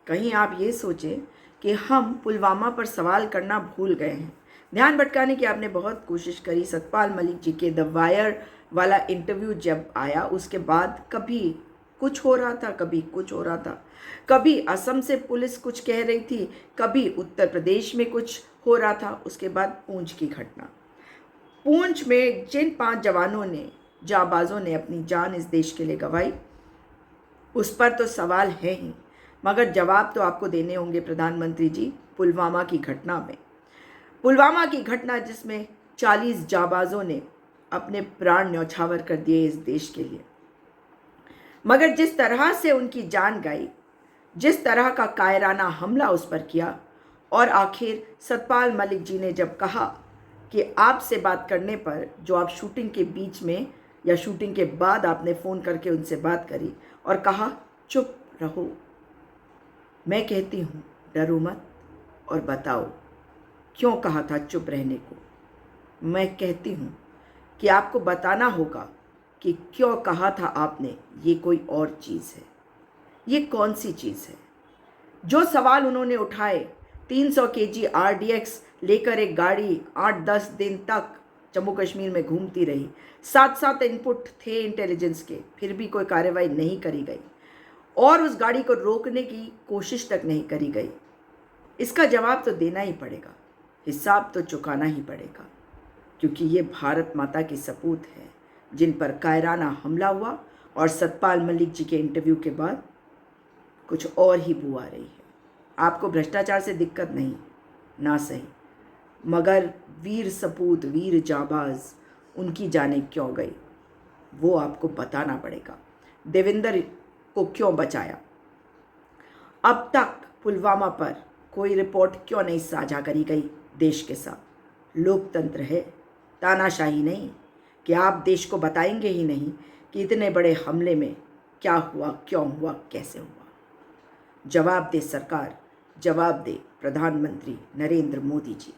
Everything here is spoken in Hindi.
कहीं आप ये सोचें कि हम पुलवामा पर सवाल करना भूल गए हैं। ध्यान भटकाने की आपने बहुत कोशिश करी। सतपाल मलिक जी के द वायर वाला इंटरव्यू जब आया उसके बाद कभी कुछ हो रहा था, कभी कुछ हो रहा था, कभी असम से पुलिस कुछ कह रही थी, कभी उत्तर प्रदेश में कुछ हो रहा था। उसके बाद पूंछ की घटना, पूंछ में जिन 5 जवानों ने, जाबाजों ने अपनी जान इस देश के लिए गंवाई, उस पर तो सवाल है ही, मगर जवाब तो आपको देने होंगे प्रधानमंत्री जी। पुलवामा की घटना में, पुलवामा की घटना जिसमें 40 जाबाजों ने अपने प्राण न्यौछावर कर दिए इस देश के लिए, मगर जिस तरह से उनकी जान गई, जिस तरह का कायराना हमला उस पर किया, और आखिर सतपाल मलिक जी ने जब कहा कि आपसे बात करने पर, जो आप शूटिंग के बीच में या शूटिंग के बाद आपने फ़ोन करके उनसे बात करी और कहा चुप रहो, मैं कहती हूँ डरो मत और बताओ क्यों कहा था चुप रहने को। मैं कहती हूँ कि आपको बताना होगा कि क्यों कहा था आपने ये कोई और चीज़ है। ये कौन सी चीज़ है? जो सवाल उन्होंने उठाए, 300 केजी RDX लेकर एक गाड़ी 8-10 दिन तक जम्मू कश्मीर में घूमती रही, 7-7 इनपुट थे इंटेलिजेंस के, फिर भी कोई कार्रवाई नहीं करी गई और उस गाड़ी को रोकने की कोशिश तक नहीं करी गई। इसका जवाब तो देना ही पड़ेगा, हिसाब तो चुकाना ही पड़ेगा, क्योंकि ये भारत माता की सपूत है जिन पर कायराना हमला हुआ और सतपाल मलिक जी के इंटरव्यू के बाद कुछ और ही बू आ रही है। आपको भ्रष्टाचार से दिक्कत नहीं, ना सही, मगर वीर सपूत, वीर जाबाज, उनकी जानें क्यों गई वो आपको बताना पड़ेगा। देवेंद्र को क्यों बचाया? अब तक पुलवामा पर कोई रिपोर्ट क्यों नहीं साझा करी गई देश के साथ? लोकतंत्र है, तानाशाही नहीं कि आप देश को बताएंगे ही नहीं कि इतने बड़े हमले में क्या हुआ, क्यों हुआ, कैसे हुआ। जवाब दे सरकार, जवाब दे प्रधानमंत्री नरेंद्र मोदी जी।